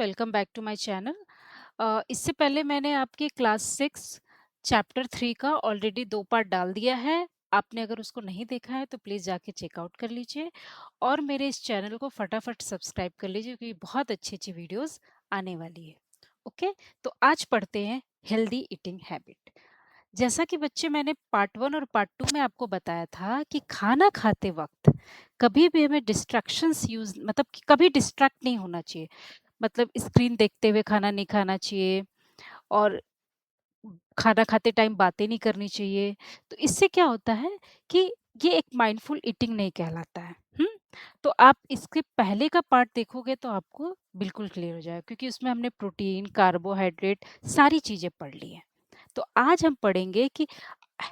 Welcome back to my channel. इससे पहले मैंने आपके क्लास 6 चैप्टर 3 का ऑलरेडी 2 पार्ट डाल दिया है। आपने अगर उसको नहीं देखा है तो प्लीज़ जाके चेकआउट कर लीजिए और मेरे इस चैनल को फटाफट सब्सक्राइब कर लीजिए क्योंकि बहुत अच्छी-अच्छी वीडियोज़ आने वाली है। ओके, तो आज पढ़ते हैं हेल्दी ईटिंग हैबिट। जैसा कि बच्चे मैंने पार्ट 1 और पार्ट 2 में आपको बताया था कि खाना खाते वक़्त कभी भी हमें डिस्ट्रैक्शंस यूज़ मतलब कि कभी डिस्ट्रैक्ट नहीं होना चाहिए। मतलब स्क्रीन देखते हुए खाना नहीं खाना चाहिए और खाना खाते टाइम बातें नहीं करनी चाहिए। तो इससे क्या होता है कि ये एक माइंडफुल ईटिंग नहीं कहलाता है। हुँ? तो आप इसके पहले का पार्ट देखोगे तो आपको बिल्कुल क्लियर हो जाएगा क्योंकि उसमें हमने प्रोटीन, कार्बोहाइड्रेट सारी चीज़ें पढ़ ली हैं। तो आज हम पढ़ेंगे कि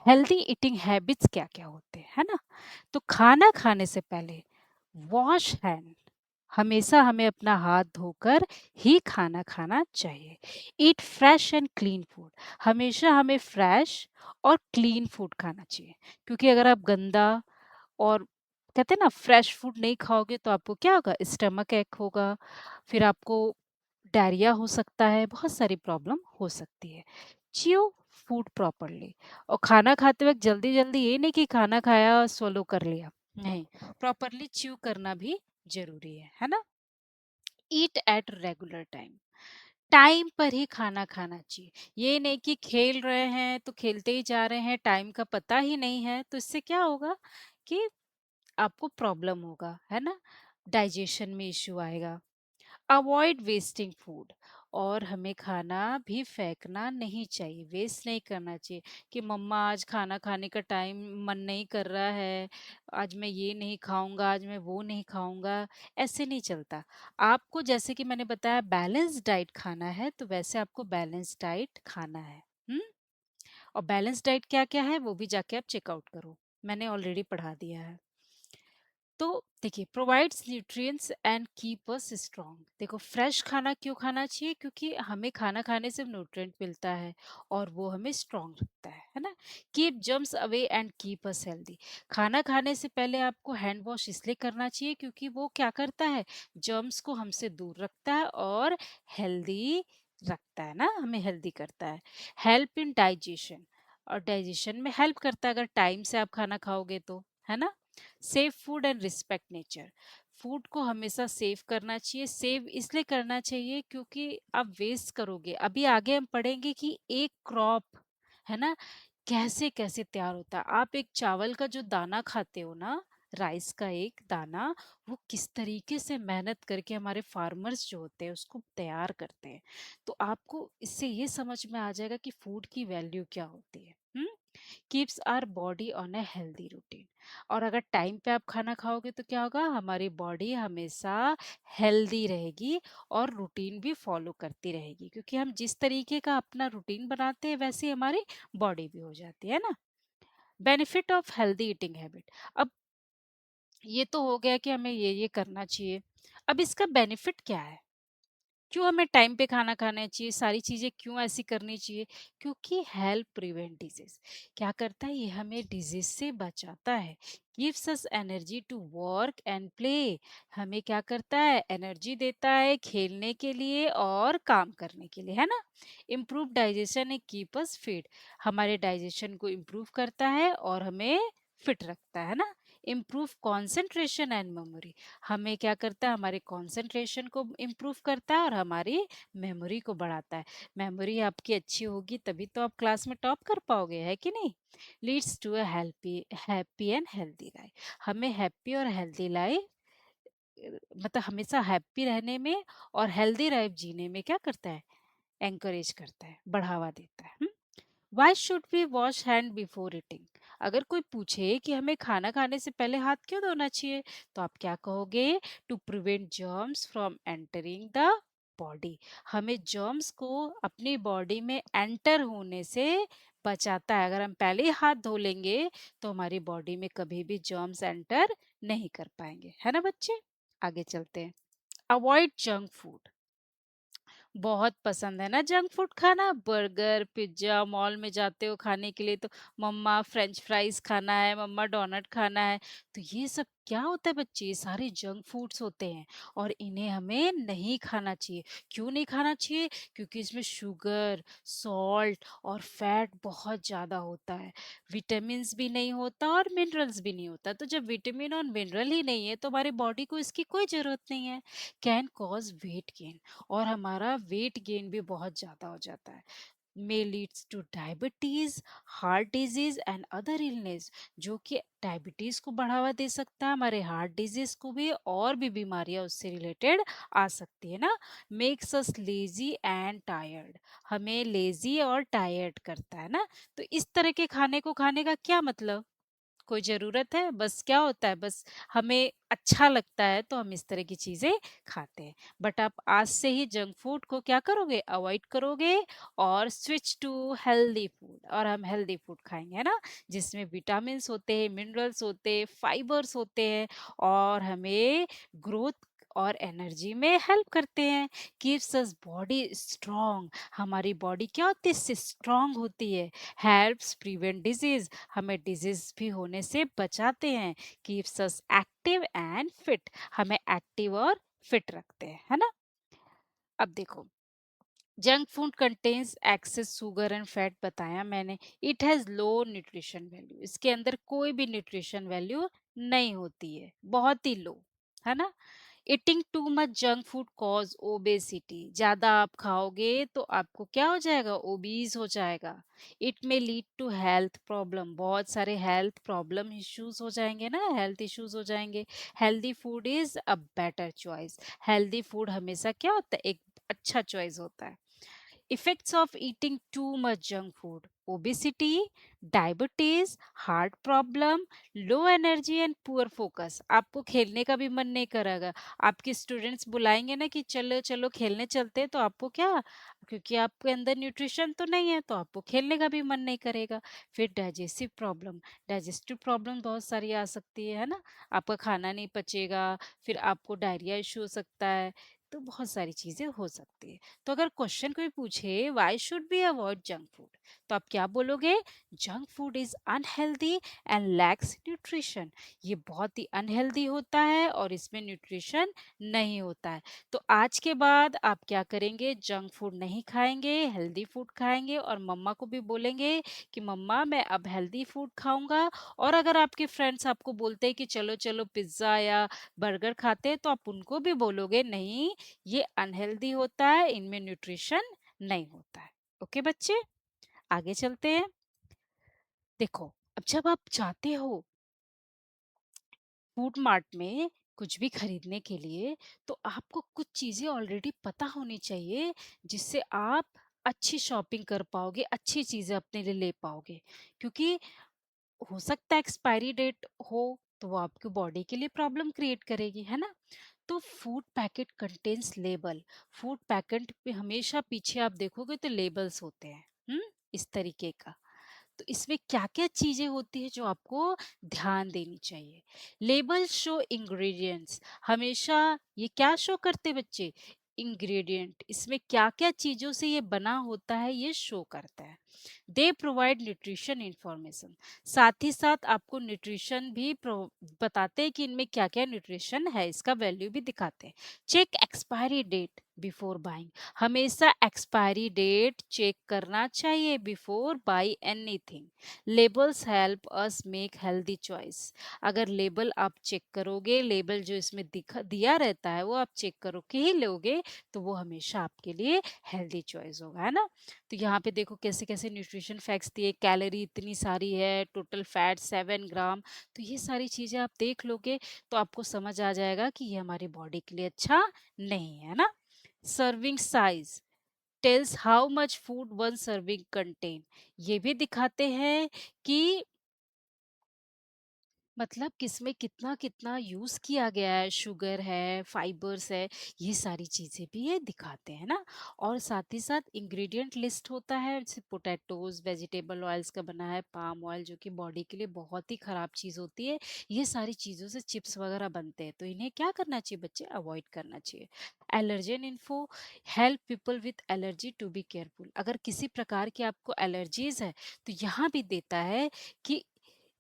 हेल्दी ईटिंग हैबिट्स क्या-क्या होते हैं, है ना? तो खाना खाने से पहले वॉश हैंड, हमेशा हमें अपना हाथ धोकर ही खाना खाना चाहिए। ईट फ्रेश एंड क्लीन फूड, हमेशा हमें फ्रेश और क्लीन फूड खाना चाहिए क्योंकि अगर आप गंदा और कहते हैं ना फ्रेश फूड नहीं खाओगे तो आपको क्या होगा, स्टमक एक होगा, फिर आपको डायरिया हो सकता है, बहुत सारी प्रॉब्लम हो सकती है। च्यू फूड प्रॉपरली, और खाना खाते वक्त जल्दी जल्दी ये नहीं कि खाना खाया और swallow कर लिया, नहीं, प्रॉपरली च्यू करना भी जरूरी है ना? ईट एट रेगुलर टाइम, टाइम पर ही खाना खाना चाहिए। ये नहीं कि खेल रहे हैं तो खेलते ही जा रहे हैं, टाइम का पता ही नहीं है, तो इससे क्या होगा कि आपको प्रॉब्लम होगा, है ना? डाइजेशन में इश्यू आएगा। अवॉइड वेस्टिंग फूड, और हमें खाना भी फेंकना नहीं चाहिए, वेस्ट नहीं करना चाहिए कि मम्मा आज खाना खाने का टाइम मन नहीं कर रहा है, आज मैं ये नहीं खाऊंगा, आज मैं वो नहीं खाऊंगा। ऐसे नहीं चलता। आपको जैसे कि मैंने बताया बैलेंस डाइट खाना है तो वैसे आपको बैलेंस डाइट खाना है। हम्म। और बैलेंस डाइट क्या क्या है वो भी जाके आप चेकआउट करो, मैंने ऑलरेडी पढ़ा दिया है। तो देखिए, provides nutrients and keep us strong. देखो, फ्रेश खाना क्यों खाना चाहिए, क्योंकि हमें खाना खाने से न्यूट्रिएंट मिलता है और वो हमें स्ट्रांग रखता है ना? Keep germs away and keep us healthy, खाना खाने से पहले आपको हैंड वॉश इसलिए करना चाहिए क्योंकि वो क्या करता है, जर्म्स को हमसे दूर रखता है और हेल्दी रखता है ना, हमें हेल्दी करता है। हेल्प इन डाइजेशन, और डाइजेशन में हेल्प करता है अगर टाइम से आप खाना खाओगे तो, है ना? Save food and respect nature, food को हमेशा सेव करना चाहिए। सेव इसलिए करना चाहिए क्योंकि आप वेस्ट करोगे, अभी आगे हम पढ़ेंगे कि एक क्रॉप, है ना, कैसे कैसे तैयार होता है। आप एक चावल का जो दाना खाते हो ना, राइस का एक दाना, वो किस तरीके से मेहनत करके हमारे फार्मर्स जो होते हैं उसको तैयार करते हैं। तो आपको इससे ये समझ में आ जाएगा कि फूड की वैल्यू क्या होती है। Keeps our body on a healthy routine, और अगर टाइम पे आप खाना खाओगे तो क्या होगा, हमारी बॉडी हमेशा हेल्दी रहेगी और रूटीन भी फॉलो करती रहेगी क्योंकि हम जिस तरीके का अपना रूटीन बनाते हैं वैसे ही हमारी बॉडी भी हो जाती है ना? Benefit of healthy eating habit, अब ये तो हो गया कि हमें ये करना चाहिए। अब इसका बेनिफिट क्या है, क्यों हमें टाइम पे खाना खाना चाहिए, सारी चीजें क्यों ऐसी करनी चाहिए? क्योंकि हेल्प प्रिवेंट डिजीज, क्या करता है ये, हमें डिजीज से बचाता है। Gives us energy to work and play, हमें क्या करता है, एनर्जी देता है खेलने के लिए और काम करने के लिए, है ना? Improve digestion and keep us fit, हमारे डाइजेशन को इम्प्रूव करता है और हमें फिट रखता है ना? इम्प्रूव कंसंट्रेशन एंड मेमोरी, हमें क्या करता है, हमारे कंसंट्रेशन को इम्प्रूव करता है और हमारी मेमोरी को बढ़ाता है। मेमोरी आपकी अच्छी होगी तभी तो आप क्लास में टॉप कर पाओगे, है कि नहीं? Leads to a happy happy and healthy life, हमें हैप्पी और हेल्दी लाइफ मतलब हमेशा हैप्पी रहने में और हेल्दी लाइफ जीने में क्या करता है, एंकरेज करता है, बढ़ावा देता है। Why should we wash hand before eating, अगर कोई पूछे कि हमें खाना खाने से पहले हाथ क्यों धोना चाहिए तो आप क्या कहोगे, to prevent germs from entering the body, हमें जर्म्स को अपनी बॉडी में एंटर होने से बचाता है। अगर हम पहले ही हाथ धो लेंगे तो हमारी बॉडी में कभी भी जर्म्स एंटर नहीं कर पाएंगे, है ना बच्चे? आगे चलते हैं। अवॉइड जंक फूड, बहुत पसंद है ना जंक फूड खाना, बर्गर पिज्जा, मॉल में जाते हो खाने के लिए तो मम्मा फ्रेंच फ्राइज खाना है, मम्मा डोनट खाना है, तो ये सब क्या होता है बच्चे, ये सारे जंक फूड्स होते हैं और इन्हें हमें नहीं खाना चाहिए। क्यों नहीं खाना चाहिए? क्योंकि इसमें शुगर, सॉल्ट और फैट बहुत ज़्यादा होता है। विटामिन्स भी नहीं होता और मिनरल्स भी नहीं होता। तो जब विटामिन और मिनरल ही नहीं है तो हमारी बॉडी को इसकी कोई ज़रूरत नहीं है। कैन कॉज वेट गेन, और हमारा वेट गेन भी बहुत ज़्यादा हो जाता है। may leads to diabetes, heart disease and other illness, जो कि डायबिटीज को बढ़ावा दे सकता है, हमारे हार्ट डिजीज को भी, और भी बीमारियां उससे रिलेटेड आ सकती है ना। Makes us lazy and tired, हमें लेजी और टायर्ड करता है ना। तो इस तरह के खाने को खाने का क्या मतलब? कोई ज़रूरत है? बस क्या होता है, बस हमें अच्छा लगता है तो हम इस तरह की चीज़ें खाते हैं। बट आप आज से ही जंक फूड को क्या करोगे? अवॉइड करोगे और स्विच टू हेल्दी फूड, और हम हेल्दी फूड खाएँगे, है ना? जिसमें विटामिन्स होते हैं, मिनरल्स होते हैं, फाइबर्स होते हैं और हमें ग्रोथ और एनर्जी में हेल्प करते हैं। कीप्स अस बॉडी स्ट्रॉन्ग, हमारी बॉडी क्या होती है? स्ट्रॉन्ग होती है। हेल्प्स प्रिवेंट डिजीज़, हमें डिजीज भी होने से बचाते हैं। Keeps us active and fit, हमें एक्टिव और फिट रखते हैं, है ना। अब देखो, junk food contains excess sugar and fat, बताया मैंने। It has low nutrition value, इसके अंदर कोई भी न्यूट्रिशन वैल्यू नहीं होती है, बहुत ही लो, है ना। Eating too much junk food cause obesity, ज्यादा आप खाओगे तो आपको क्या हो जाएगा? ओबीज हो जाएगा। इट में लीड टू हेल्थ प्रॉब्लम, बहुत सारे हेल्थ प्रॉब्लम इश्यूज हो जाएंगे ना, हेल्थ इश्यूज हो जाएंगे। Healthy food is a better choice, healthy food हमेशा क्या होता है? एक अच्छा चॉइस होता है। Effects of eating too much junk food: obesity, diabetes, heart problem, low energy and poor focus। आपको खेलने का भी मन नहीं करेगा। आपके स्टूडेंट्स बुलाएंगे ना कि चलो चलो खेलने चलते हैं, तो आपको क्या, क्योंकि आपके अंदर न्यूट्रिशन तो नहीं है तो आपको खेलने का भी मन नहीं करेगा। फिर डाइजेस्टिव प्रॉब्लम, डाइजेस्टिव प्रॉब्लम बहुत सारी आ सकती है ना। आपका खाना नहीं पचेगा, फिर आपको डायरिया इशू हो सकता है, तो बहुत सारी चीजें हो सकती है। तो अगर क्वेश्चन कोई पूछे why should be avoid junk food, तो आप क्या बोलोगे? Junk food is unhealthy and lakhs nutrition, ये बहुत ही अनहेल्दी होता है और इसमें न्यूट्रिशन नहीं होता है। तो आज के बाद आप क्या करेंगे? जंक फूड नहीं खाएंगे, हेल्दी फूड खाएंगे, और मम्मा को भी बोलेंगे कि मम्मा मैं अब हेल्दी फूड खाऊंगा। और अगर आपके फ्रेंड्स आपको बोलते हैं कि चलो चलो पिज्ज़ा या बर्गर खाते हैं, तो आप उनको भी बोलोगे नहीं, ये अनहेल्दी होता है, इनमें न्यूट्रिशन नहीं होता है। ओके बच्चे, आगे चलते हैं। देखो, अब जब आप जाते हो फूड मार्ट में कुछ भी खरीदने के लिए, तो आपको कुछ चीजें ऑलरेडी पता होनी चाहिए, जिससे आप अच्छी शॉपिंग कर पाओगे, अच्छी चीजें अपने लिए ले पाओगे। क्योंकि हो सकता है एक्सपायरी डेट हो, तो वो आपकी बॉडी के लिए प्रॉब्लम क्रिएट करेगी, है ना। तो food packet contains label, food packet पे हमेशा पीछे आप देखोगे तो लेबल्स होते हैं, इस तरीके का। तो इसमें क्या क्या चीजें होती है जो आपको ध्यान देनी चाहिए? लेबल शो इंग्रेडिएंट्स, हमेशा ये क्या शो करते बच्चे? इंग्रेडिएंट, इसमें क्या क्या चीजों से ये बना होता है ये शो करता है। दे प्रोवाइड न्यूट्रिशन इंफॉर्मेशन, साथ ही साथ आपको न्यूट्रिशन भी बताते हैं कि इनमें क्या क्या न्यूट्रिशन है, इसका वैल्यू भी दिखाते हैं। Check expiry date before buying, हमेशा एक्सपायरी डेट चेक करना चाहिए before buy anything. Labels help us make healthy choice, अगर लेबल आप चेक करोगे, लेबल जो इसमें दिखा दिया रहता है वो आप चेक करो के ही लोगे, तो वो हमेशा आपके लिए हेल्दी चॉइस होगा, है ना। तो यहाँ पे देखो कैसे कैसे न्यूट्रिशन फैक्ट्स दिए, कैलोरी इतनी सारी है, टोटल फैट 7 ग्राम। तो ये सारी चीजें आप देख लोगे तो आपको समझ आ जाएगा कि ये हमारी बॉडी के लिए अच्छा नहीं है ना। Serving size tales how much food one serving contain, ये भी दिखाते हैं कि मतलब किसमें कितना कितना यूज किया गया है, शुगर है, फाइबर्स है, ये सारी चीजें भी ये दिखाते हैं ना। और साथ ही साथ इंग्रेडिएंट लिस्ट होता है, जैसे पोटैटोज वेजिटेबल ऑयल्स का बना है, पाम ऑयल जो कि बॉडी के लिए बहुत ही खराब चीज होती है, ये सारी चीजों से चिप्स वगैरह बनते हैं, तो इन्हें क्या करना चाहिए बच्चे? अवॉइड करना चाहिए। Allergen info help people with allergy to be careful, अगर किसी प्रकार की आपको एलर्जीज है तो यहाँ भी देता है कि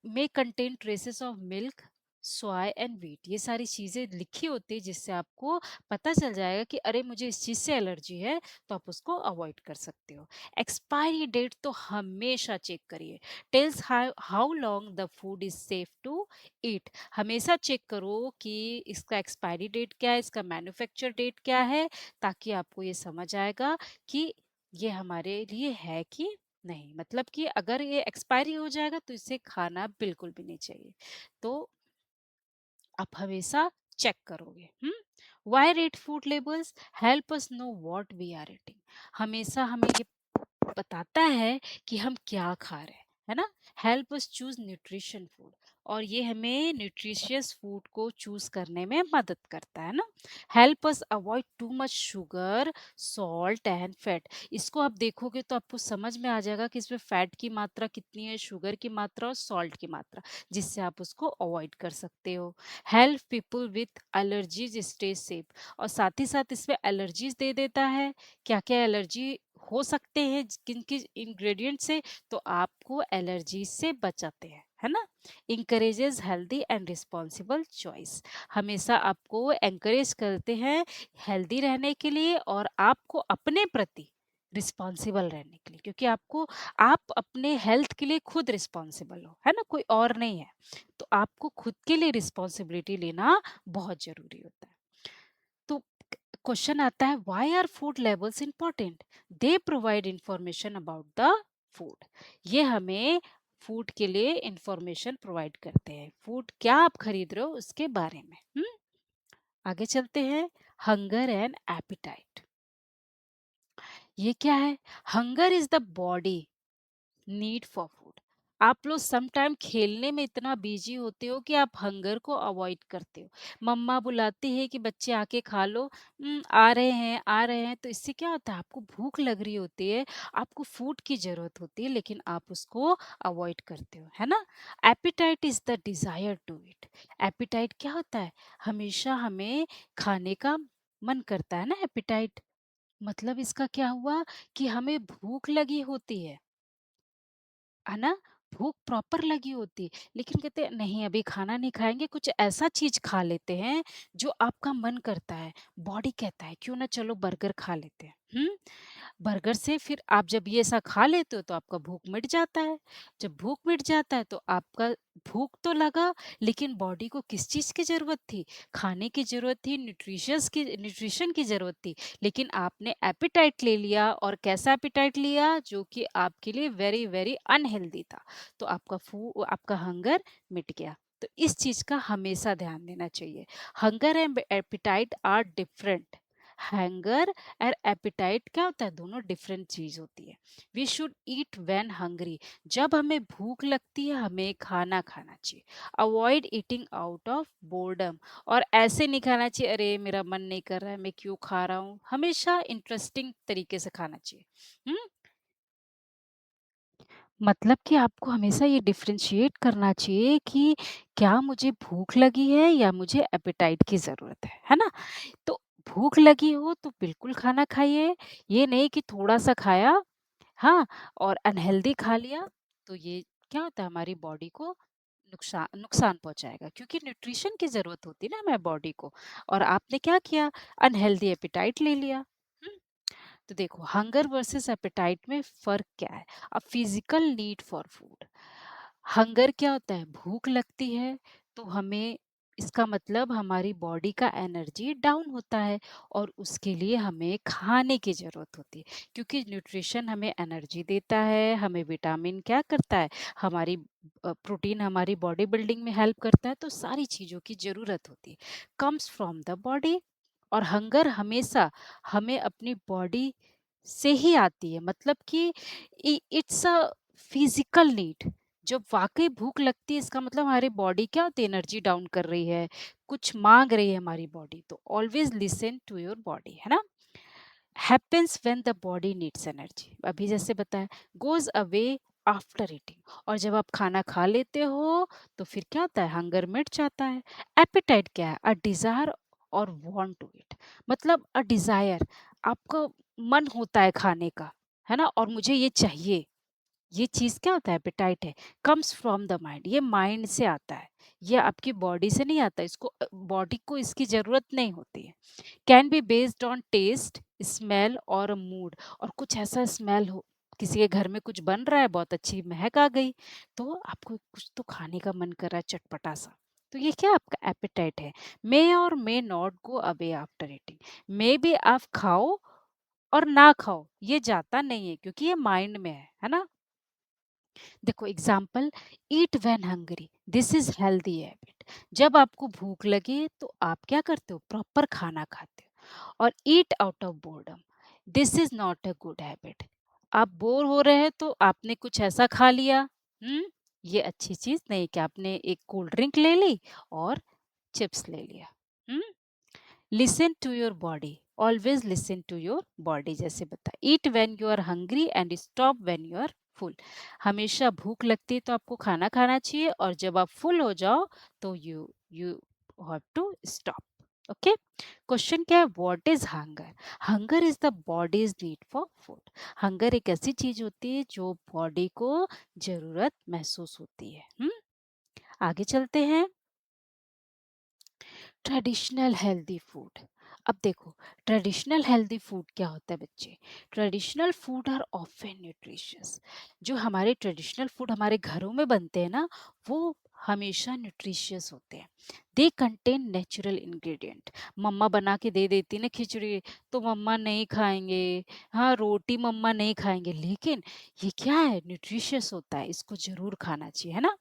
may contain traces of milk, soya and wheat, ये सारी चीज़ें लिखी होती है जिससे आपको पता चल जाएगा कि अरे मुझे इस चीज़ से एलर्जी है, तो आप उसको अवॉइड कर सकते हो। एक्सपायरी डेट तो हमेशा चेक करिए। Tells how how long the food is safe to eat. हमेशा चेक करो कि इसका एक्सपायरी डेट क्या है, इसका मैन्युफैक्चर डेट क्या है, ताकि आपको ये समझ आएगा कि ये हमारे लिए है कि नहीं। मतलब कि अगर ये एक्सपायरी हो जाएगा तो इसे खाना बिल्कुल भी नहीं चाहिए। तो आप हमेशा चेक करोगे। Why read food labels help us know what we are eating. हमेशा हमें ये बताता है कि हम क्या खा रहे हैं, है ना। Help us choose nutrition food, और ये हमें न्यूट्रिशियस फूड को चूज करने में मदद करता है ना। Help us avoid too much sugar, salt and fat. इसको आप देखोगे तो आपको समझ में आ जाएगा कि इसमें फैट की मात्रा कितनी है, शुगर की मात्रा और सॉल्ट की मात्रा, जिससे आप उसको अवॉइड कर सकते हो। Help people with allergies stay safe, और साथ ही साथ इसमें एलर्जीज दे देता है, क्या क्या एलर्जी हो सकते हैं किन किन इंग्रेडिएंट से, तो आपको एलर्जी से बचाते हैं, है ना। Encourages healthy and responsible choice, हमेशा आपको एंकरेज करते हैं हेल्दी रहने के लिए और आपको अपने प्रति रिस्पॉन्सिबल रहने के लिए, क्योंकि आपको आप अपने हेल्थ के लिए खुद रिस्पॉन्सिबल हो, है ना, कोई और नहीं है। तो आपको खुद के लिए रिस्पॉन्सिबिलिटी लेना बहुत जरूरी होता है। तो क्वेश्चन आता है, why are food labels important. They provide information about the food. ये हमें फूड के लिए इंफॉर्मेशन प्रोवाइड करते हैं, फूड क्या आप खरीद रहे हो उसके बारे में। आगे चलते हैं। हंगर एंड एपिटाइट, ये क्या है। Hunger is the body need for food. आप लोग सम टाइम खेलने में इतना बिजी होते हो कि आप हंगर को अवॉइड करते हो। मम्मा बुलाती है कि बच्चे आके खा लो, आ रहे हैं आ रहे हैं, तो इससे क्या होता है, आपको भूख लग रही होती है, आपको फूड की जरूरत होती है, लेकिन आप उसको अवॉइड करते हो, है ना। Appetite is the desire to eat. Appetite क्या होता है, हमेशा हमें खाने का मन करता है ना। एपिटाइट मतलब इसका क्या हुआ कि हमें भूख लगी होती है ना, भूख प्रॉपर लगी होती, लेकिन कहते हैं नहीं अभी खाना नहीं खाएंगे, कुछ ऐसा चीज खा लेते हैं जो आपका मन करता है। बॉडी कहता है क्यों ना चलो बर्गर खा लेते हैं। बर्गर से फिर आप जब ये ऐसा खा लेते हो तो आपका भूख मिट जाता है। जब भूख मिट जाता है तो आपका भूख तो लगा, लेकिन बॉडी को किस चीज की जरूरत थी, खाने की जरूरत थी, न्यूट्रिशन की जरूरत थी। लेकिन आपने एपिटाइट ले लिया, और कैसा एपिटाइट लिया, जो कि आपके लिए वेरी वेरी अनहेल्दी था। तो आपका हंगर मिट गया। तो इस चीज का हमेशा ध्यान देना चाहिए। Hunger and appetite are different. Hunger और एपिटाइट क्या होता है, दोनों डिफरेंट चीज होती है। We should eat when hungry. जब हमें भूख लगती है हमें खाना खाना चाहिए। Avoid eating out of boredom, और ऐसे नहीं खाना चाहिए अरे मेरा मन नहीं कर रहा है मैं क्यों खा रहा हूँ, हमेशा इंटरेस्टिंग तरीके से खाना चाहिए। हम्म मतलब कि आपको हमेशा ये डिफरेंशिएट करना चाहिए कि क्या मुझे भूख लगी है या मुझे एपेटाइट की ज़रूरत है ना? तो भूख लगी हो तो बिल्कुल खाना खाइए, ये नहीं कि थोड़ा-सा खाया, हाँ, और अनहेल्दी खा लिया, तो ये क्या होता है हमारी बॉडी को नुकसान नुकसान पहुँचाएगा, क्योंकि न्यूट्रिशन की ज़रूरत होती है ना हमें बॉडी को, और आपने क्या किया, अनहेल्दी एपेटाइट ले लिया। हुँ? तो देखो हंगर वर्सेस एपेटाइट में फर्क क्या है। A physical need for food, hunger क्या होता है, भूख लगती है तो हमें, इसका मतलब हमारी बॉडी का एनर्जी डाउन होता है, और उसके लिए हमें खाने की जरूरत होती है, क्योंकि न्यूट्रिशन हमें एनर्जी देता है, हमें विटामिन क्या करता है, हमारी प्रोटीन हमारी बॉडी बिल्डिंग में हेल्प करता है, तो सारी चीज़ों की जरूरत होती है, कम्स फ्रॉम द बॉडी। और हंगर हमेशा हमें अपनी बॉडी से ही आती है, मतलब कि इट्स अ फिजिकल नीड। जब वाकई भूख लगती है इसका मतलब हमारी बॉडी क्या होती है, एनर्जी डाउन कर रही है, कुछ मांग रही है हमारी बॉडी, तो always listen to your body, है ना। Happens when the body needs energy, अभी जैसे बताया, गोज अवे आफ्टर ईटिंग, और जब आप खाना खा लेते हो तो फिर क्या होता है, हंगर मिट जाता है। एपेटाइट क्या है, अ डिजायर और वांट टू ईट, मतलब अ डिजायर, आपका मन होता है खाने का, है ना, और मुझे ये चाहिए, ये चीज़ क्या होता है, एपेटाइट है, कम्स फ्रॉम द माइंड, ये माइंड से आता है, ये आपकी बॉडी से नहीं आता, इसको बॉडी को इसकी ज़रूरत नहीं होती है। Can be based on taste, smell और मूड, और कुछ ऐसा स्मेल हो, किसी के घर में कुछ बन रहा है, बहुत अच्छी महक आ गई, तो आपको कुछ तो खाने का मन कर रहा है चटपटा सा, तो ये क्या आपका एपेटाइट है। मे और may not go away after eating, मे भी आप खाओ और ना खाओ, ये जाता नहीं है क्योंकि ये माइंड में है ना। देखो example, eat when hungry, this is healthy habit, जब आपको भूख लगे तो आप क्या करते हो, प्रॉपर खाना खाते हो। और ईट out of boredom, this is not a good habit, आप बोर हो रहे हैं तो आपने कुछ ऐसा खा लिया, हम्म, ये अच्छी चीज नहीं कि आपने एक कोल्ड ड्रिंक ले ली और चिप्स ले लिया। Hmm, listen to your body, always listen to your body, जैसे बता, eat when you are hungry and stop when you are full, हमेशा भूख लगती है तो आपको खाना खाना चाहिए, और जब आप फुल हो जाओ तो you have to stop. Okay, question क्या है, what is hunger. Hunger is the body's need for food, hunger एक ऐसी चीज होती है जो बॉडी को जरूरत महसूस होती है। आगे चलते हैं, ट्रेडिशनल हेल्दी फूड। अब देखो, ट्रेडिशनल हेल्दी फूड क्या होता है बच्चे, traditional food are often nutritious, जो हमारे ट्रेडिशनल फूड हमारे घरों में बनते हैं ना, वो हमेशा न्यूट्रिशियस होते हैं। दे कंटेन नेचुरल इंग्रेडिएंट, मम्मा बना के दे देती ना खिचड़ी, तो मम्मा नहीं खाएंगे, हाँ रोटी मम्मा नहीं खाएंगे, लेकिन ये क्या है, न्यूट्रिशियस होता है, इसको जरूर खाना चाहिए, है ना।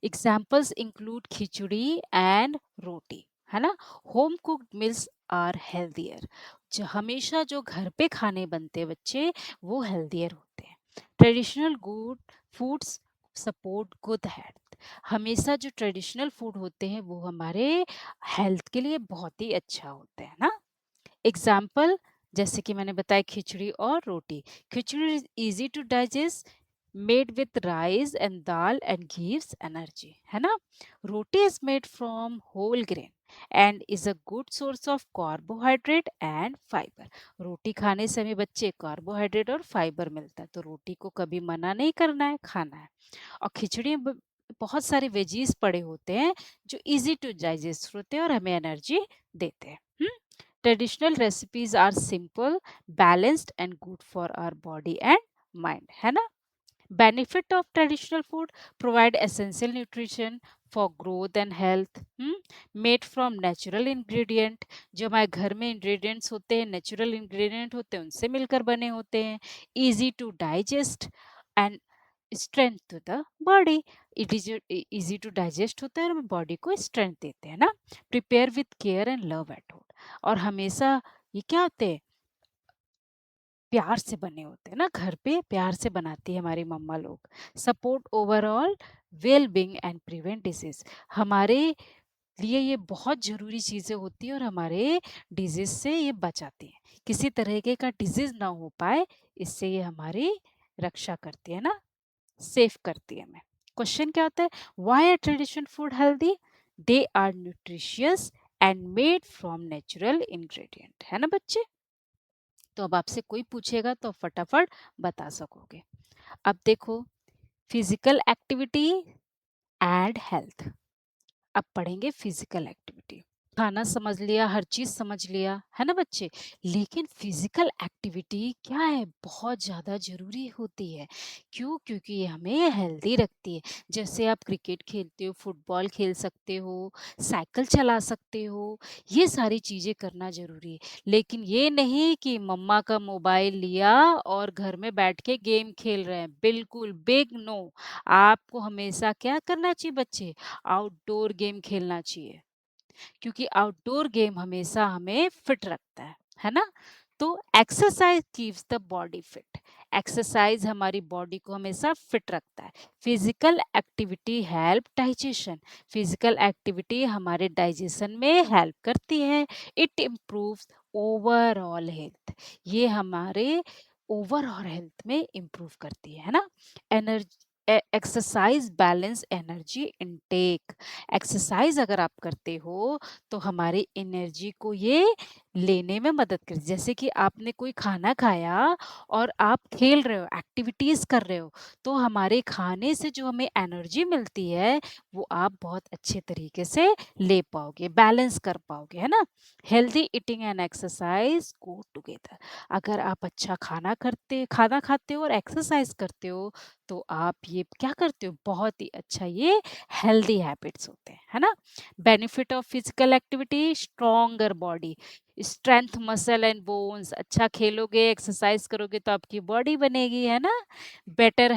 Examples include khichdi and roti, है ना। Home cooked meals are healthier, जो हमेशा जो घर पे खाने बनते हैं बच्चे, वो हेल्दियर होते हैं। Traditional good foods support good health, हमेशा जो ट्रेडिशनल फूड होते हैं वो हमारे हेल्थ के लिए बहुत ही अच्छा होते हैं ना। एग्जाम्पल, जैसे कि मैंने बताया खिचड़ी और रोटी, khichdi is easy to digest, made with rice and dal and gives energy, है ना। Roti is made from whole grain and is a good source of carbohydrate and fibre, रोटी खाने से हमें बच्चे कार्बोहाइड्रेट और फाइबर मिलता है, तो रोटी को कभी मना नहीं करना है, खाना है। और खिचड़ी में बहुत सारे वेजीज पड़े होते हैं जो इजी टू डाइजेस्ट होते हैं और हमें एनर्जी देते हैं। Traditional recipes are simple, balanced and good for our body and mind, है ना। benefit of traditional food, provide essential nutrition for growth and health, made from natural ingredient, जो हमारे घर में ingredients होते हैं, natural ingredient होते हैं, उनसे मिलकर बने होते हैं, easy to digest and strength to the body, it is easy to digest होता है और बॉडी को strength देते हैं ना। prepare with care and love at home, और हमेशा ये क्या होते हैं, प्यार से बने होते हैं ना, घर पे प्यार से बनाती है हमारी मम्मा लोग। Support overall well being and prevent disease, हमारे लिए ये बहुत जरूरी चीजें होती है और हमारे डिजीज से ये बचाती है, किसी तरीके का डिजीज ना हो पाए, इससे ये हमारी रक्षा करती है ना, सेफ करती है हमें। क्वेश्चन क्या होता है, why are traditional food healthy, they are nutritious and made from natural ingredient, है ना बच्चे। तो अब आपसे कोई पूछेगा तो फटाफट बता सकोगे। अब देखो, फिजिकल एक्टिविटी एंड हेल्थ, अब पढ़ेंगे फिजिकल एक्टिविटी। खाना समझ लिया, हर चीज समझ लिया, है ना बच्चे, लेकिन फिजिकल एक्टिविटी क्या है, बहुत ज्यादा जरूरी होती है। क्यों, क्योंकि ये हमें हेल्दी रखती है। जैसे आप क्रिकेट खेलते हो, फुटबॉल खेल सकते हो, साइकिल चला सकते हो, ये सारी चीजें करना जरूरी है। लेकिन ये नहीं कि मम्मा का मोबाइल लिया और घर में बैठ के गेम खेल रहे हैं, बिल्कुल बिग नो। आपको हमेशा क्या करना चाहिए बच्चे, आउटडोर गेम खेलना चाहिए, क्योंकि आउटडोर गेम हमेशा हमें फिट रखता है ना। तो exercise keeps the body fit, exercise हमारी बॉडी को हमेशा फिट रखता है। Physical activity help digestion, physical activity हमारे डाइजेशन में हेल्प करती है। इट इम्प्रूव्स ओवरऑल हेल्थ, ये हमारे ओवरऑल हेल्थ में इम्प्रूव करती है ना। Energy, exercise balance energy intake, exercise अगर आप करते हो तो हमारी एनर्जी को ये लेने में मदद कर, जैसे कि आपने कोई खाना खाया और आप खेल रहे हो, एक्टिविटीज़ कर रहे हो, तो हमारे खाने से जो हमें एनर्जी मिलती है, वो आप बहुत अच्छे तरीके से ले पाओगे, बैलेंस कर पाओगे, है ना? Healthy eating and exercise go together. अगर आप अच्छा खाना खाते हो और एक्सरसाइज करते हो, तो आप ये क्या करते हो, बहुत ही अच्छा, ये हेल्दी हैबिट्स होते हैं, है ना? Benefit of physical activity, stronger body, strength muscle and bones. अच्छा खेलोगे, एक्सरसाइज करोगे तो आपकी बॉडी बनेगी, है ना? Better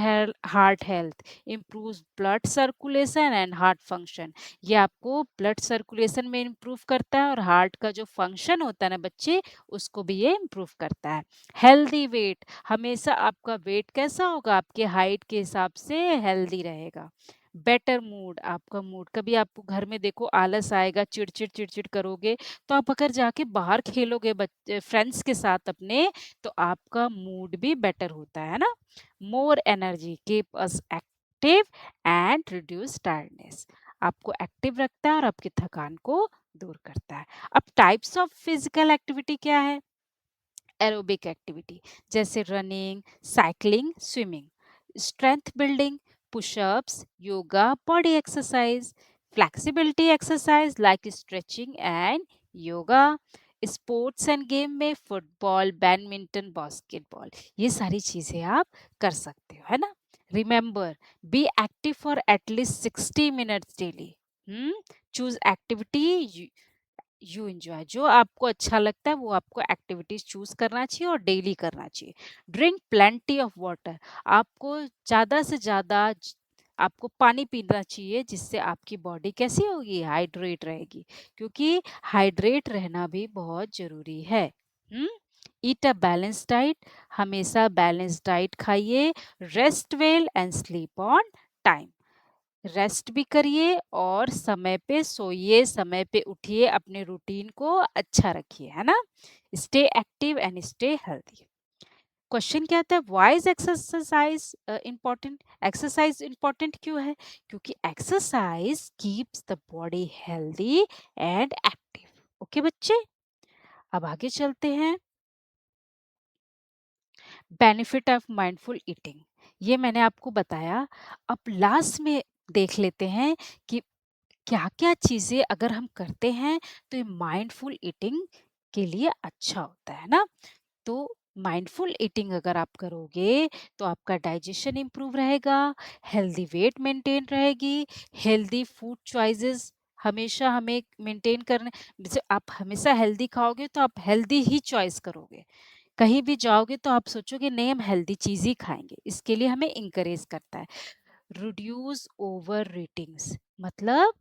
heart health, improve blood circulation and heart function. ये आपको ब्लड सर्कुलेशन में इम्प्रूव करता है और हार्ट का जो फंक्शन होता है ना बच्चे, उसको भी ये इम्प्रूव करता है। हेल्दी वेट, हमेशा आपका वेट कैसा होगा, आपके हाइट के हिसाब से हेल्दी रहेगा। बेटर मूड, आपका मूड, कभी आपको घर में देखो आलस आएगा, चिड़चिड़ चिड़चिड़ करोगे, तो आप अगर जाके बाहर खेलोगे बच्चे फ्रेंड्स के साथ अपने, तो आपका मूड भी बेटर होता है ना? More energy, keep us active and reduce tiredness. आपको एक्टिव रखता है और आपकी थकान को दूर करता है। अब टाइप्स ऑफ फिजिकल एक्टिविटी क्या है? एरोबिक एक्टिविटी, जैसे running, cycling, swimming. Strength building, pushups, yoga, body exercise. Flexibility exercise like stretching and yoga. Sports end game में फुटबॉल, बैडमिंटन, बास्केटबॉल, ये सारी चीजें आप कर सकते हो, है ना? Remember, be active for at least 60 minutes daily. Choose activity you enjoy, जो आपको अच्छा लगता है वो आपको एक्टिविटीज चूज करना चाहिए और डेली करना चाहिए। ड्रिंक प्लेंटी ऑफ वाटर, आपको ज्यादा से ज्यादा आपको पानी पीना चाहिए, जिससे आपकी बॉडी कैसी होगी, हाइड्रेट रहेगी, क्योंकि हाइड्रेट रहना भी बहुत जरूरी है। हम्म ईट अ बैलेंस डाइट, हमेशा बैलेंस डाइट खाइए। Rest well and sleep on time, rest भी करिए और समय पे सोइए, समय पे उठिए, अपने रूटीन को अच्छा रखिए, है ना? Stay active and stay healthy. Question क्या आता है, why is exercise important? Exercise important क्यों है? क्योंकि exercise keeps the body healthy and active. Okay बच्चे, अब आगे चलते हैं। बेनिफिट ऑफ माइंडफुल ईटिंग, ये मैंने आपको बताया। अब लास्ट में देख लेते हैं कि क्या-क्या चीज़ें अगर हम करते हैं तो ये माइंडफुल ईटिंग के लिए अच्छा होता है ना? तो माइंडफुल ईटिंग अगर आप करोगे तो आपका डाइजेशन इम्प्रूव रहेगा, हेल्दी वेट मेंटेन रहेगी, हेल्दी फूड चॉइसेस हमेशा हमें मेंटेन करने, जैसे आप हमेशा हेल्दी खाओगे तो आप हेल्दी ही चॉइस करोगे। कहीं भी जाओगे तो आप सोचोगे नहीं, हम हेल्दी चीज़ ही खाएँगे, इसके लिए हमें इंकरेज करता है। रिड्यूस ओवर ईटिंग्स, मतलब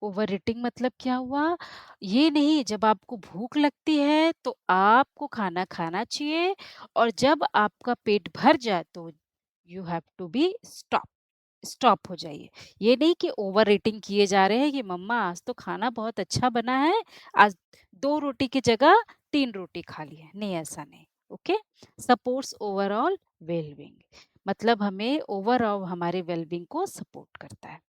ओवर ईटिंग मतलब क्या हुआ? ये नहीं, जब आपको भूख लगती है तो आपको खाना खाना चाहिए, और जब आपका पेट भर जाए तो you have to be stop, stop हो जाइए। ये नहीं कि ओवर ईटिंग किए जा रहे हैं कि मम्मा आज तो खाना बहुत अच्छा बना है, आज 2 रोटी की जगह 3 रोटी खा ली है। नहीं, ऐसा नहीं। ओके? सपोर्ट्स ओवरऑल वेल-बीइंग, मतलब हमें ओवरऑल हमारे वेल-बीइंग को सपोर्ट करता है।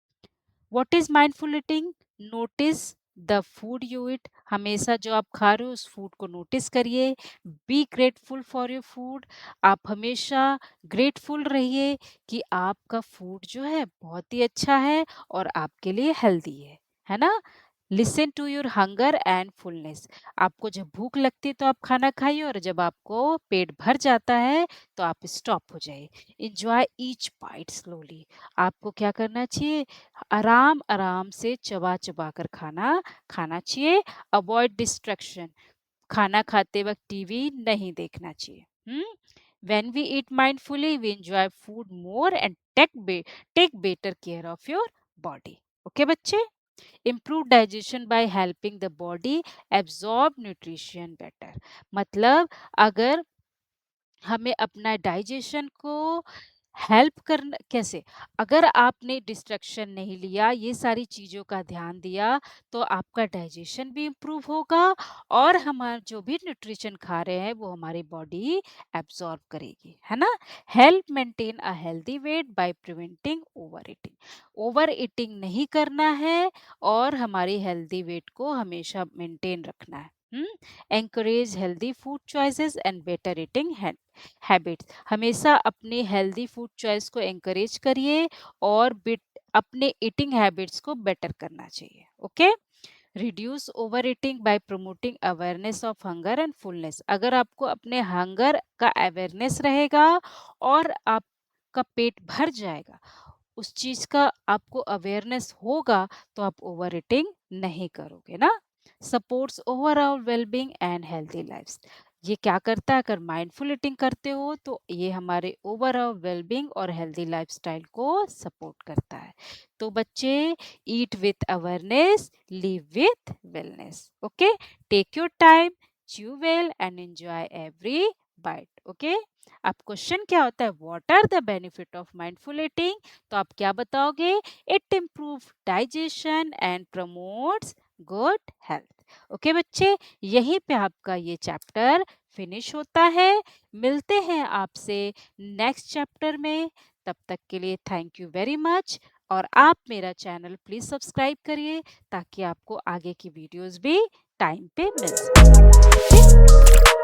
What is mindful eating? Notice the food you eat, हमेशा जो आप खा रहे हो उस फूड को नोटिस करिए। Be grateful for your food, आप हमेशा ग्रेटफुल रहिए कि आपका फूड जो है बहुत ही अच्छा है और आपके लिए हेल्दी है ना? Listen to your hunger and fullness, आपको जब भूख लगती है तो आप खाना खाइए, और जब आपको पेट भर जाता है तो आप स्टॉप हो जाइए। इंजॉय ईच बाइट स्लोली, आपको क्या करना चाहिए, आराम आराम से चबा चबा कर खाना खाना चाहिए। अवॉइड डिस्ट्रैक्शन, खाना खाते वक्त टीवी नहीं देखना चाहिए। When we eat mindfully we enjoy food more and take better care of your body. Okay बच्चे, improve digestion by helping the body absorb nutrition better, मतलब अगर हमें अपना डाइजेशन को हेल्प करना कैसे, अगर आपने डिस्ट्रक्शन नहीं लिया, ये सारी चीज़ों का ध्यान दिया, तो आपका डाइजेशन भी इम्प्रूव होगा, और हमारा जो भी न्यूट्रिशन खा रहे हैं वो हमारी बॉडी एब्जॉर्ब करेगी, है ना? Help maintain a healthy weight by preventing over eating, over eating नहीं करना है और हमारी हेल्दी वेट को हमेशा मेंटेन रखना है। Encourage healthy food choices and better eating habits. हमेशा अपने हेल्दी फूड चॉइस को एंकरेज करिए और अपने ईटिंग हैबिट्स को बेटर करना चाहिए। Okay. Reduce over eating by promoting awareness of hunger and fullness. अगर आपको अपने हंगर का अवेयरनेस रहेगा और आपका पेट भर जाएगा, उस चीज का आपको अवेयरनेस होगा, तो आप ओवर ईटिंग नहीं करोगे ना। Supports overall wellbeing and healthy life. ये क्या करता है, अगर माइंडफुल ईटिंग करते हो तो ये हमारे ओवरऑल वेलबींग और हेल्दी लाइफस्टाइल को सपोर्ट करता है। तो बच्चे, eat with awareness, live with wellness. Okay. Take your time, chew well and enjoy every bite. Okay. अब क्वेश्चन क्या होता है, what are the benefit of mindful eating? तो आप क्या बताओगे? It improve digestion and promotes good health. Okay बच्चे, यहीं पे आपका ये चैप्टर फिनिश होता है। मिलते हैं आपसे नेक्स्ट चैप्टर में। तब तक के लिए थैंक यू वेरी मच। और आप मेरा चैनल प्लीज सब्सक्राइब करिए ताकि आपको आगे की वीडियोस भी टाइम पे मिल सके।